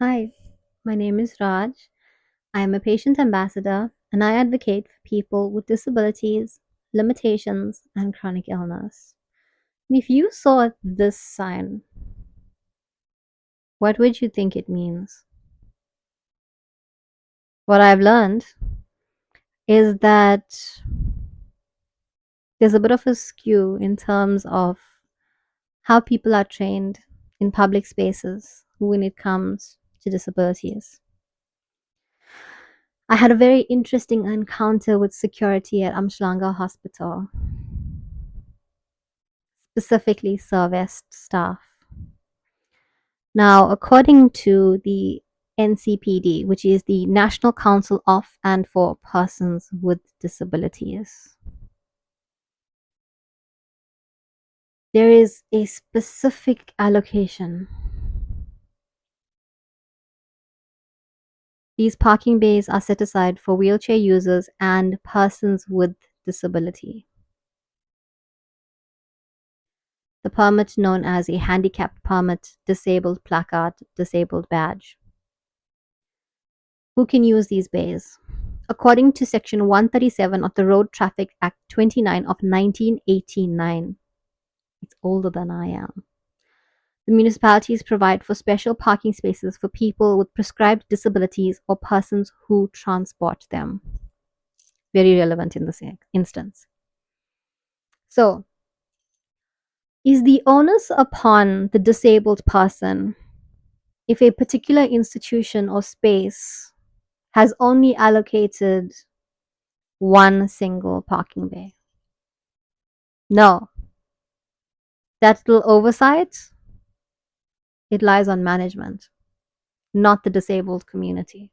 Hi, my name is Raj. I am a patient ambassador and I advocate for people with disabilities, limitations, and chronic illness. And if you saw this sign, what would you think it means? What I've learned is that there's a bit of a skew in terms of how people are trained in public spaces when it comes to disabilities. I had a very interesting encounter with security at Amshlanga Hospital, specifically service staff. Now, according to the NCPD, which is the National Council of and for Persons with Disabilities, there is a specific allocation. These parking bays are set aside for wheelchair users and persons with disability. The permit, known as a handicapped permit, disabled placard, disabled badge. Who can use these bays? According to Section 137 of the Road Traffic Act 29 of 1989, it's older than I am. The municipalities provide for special parking spaces for people with prescribed disabilities or persons who transport them. Very relevant in this instance. So, is the onus upon the disabled person if a particular institution or space has only allocated one single parking bay? No. That little oversight, it lies on management, not the disabled community.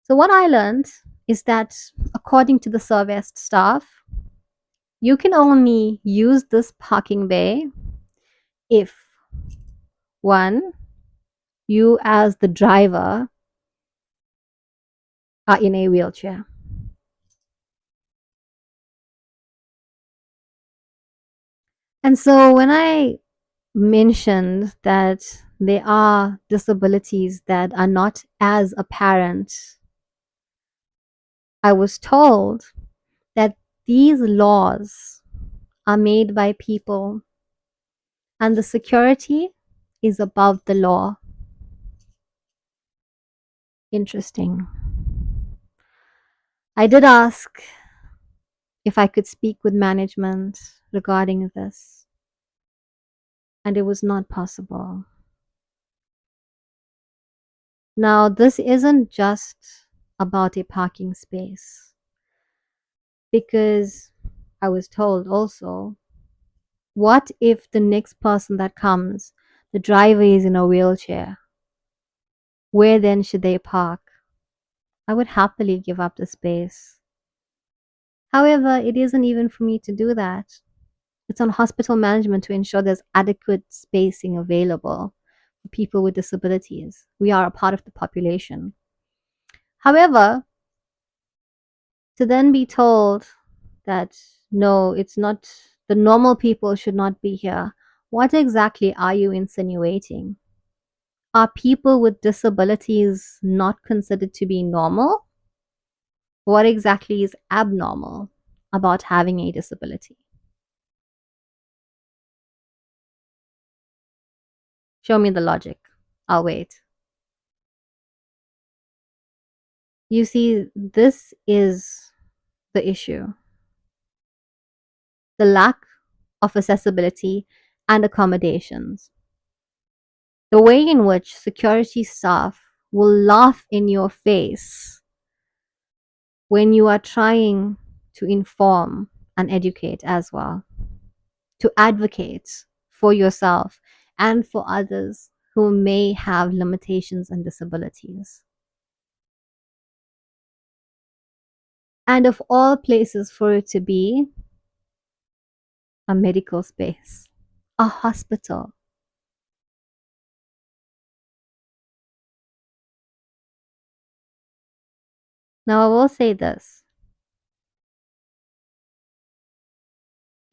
So, what I learned is that according to the serviced staff, you can only use this parking bay if one, you as the driver are in a wheelchair. And so, when I mentioned that there are disabilities that are not as apparent, I was told that these laws are made by people and the security is above the law. Interesting. I did ask if I could speak with management regarding this, and it was not possible. Now, this isn't just about a parking space, because I was told also, what if the next person that comes, the driver is in a wheelchair? Where then should they park? I would happily give up the space. However, it isn't even for me to do that. It's on hospital management to ensure there's adequate spacing available for people with disabilities. We are a part of the population. However, to then be told that no, it's not, the normal people should not be here, what exactly are you insinuating? Are people with disabilities not considered to be normal? What exactly is abnormal about having a disability? Show me the logic. I'll wait. You see, this is the issue: the lack of accessibility and accommodations. The way in which security staff will laugh in your face when you are trying to inform and educate as well, to advocate for yourself and for others who may have limitations and disabilities. And of all places for it to be, a medical space, a hospital. Now, I will say this: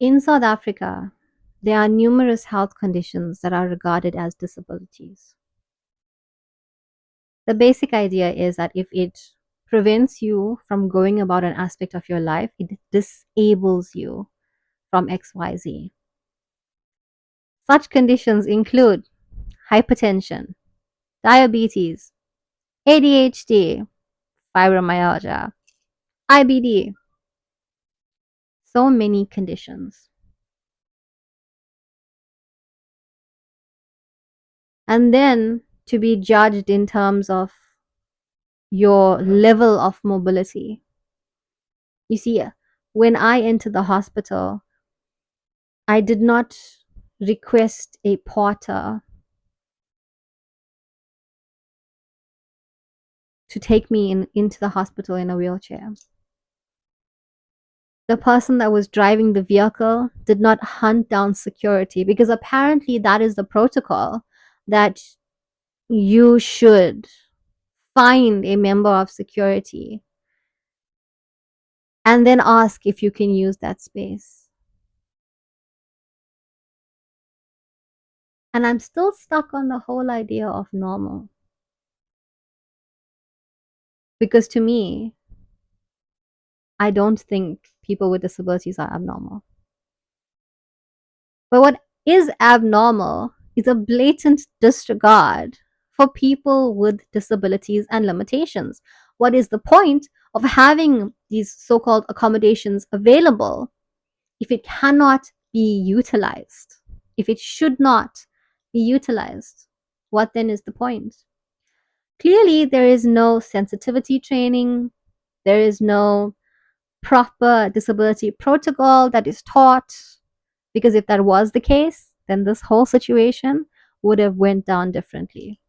in South Africa, there are numerous health conditions that are regarded as disabilities. The basic idea is that if it prevents you from going about an aspect of your life, it disables you from XYZ. Such conditions include hypertension, diabetes, ADHD, fibromyalgia, IBD, so many conditions. And then to be judged in terms of your level of mobility. You see, when I entered the hospital, I did not request a porter to take me into the hospital in a wheelchair. The person that was driving the vehicle did not hunt down security because apparently that is the protocol that you should find a member of security and then ask if you can use that space. And I'm still stuck on the whole idea of normal. Because to me, I don't think people with disabilities are abnormal. But what is abnormal is a blatant disregard for people with disabilities and limitations. What is the point of having these so called accommodations available if it cannot be utilized? If it should not be utilized, what then is the point? Clearly, there is no sensitivity training, there is no proper disability protocol that is taught, because if that was the case, then this whole situation would have went down differently.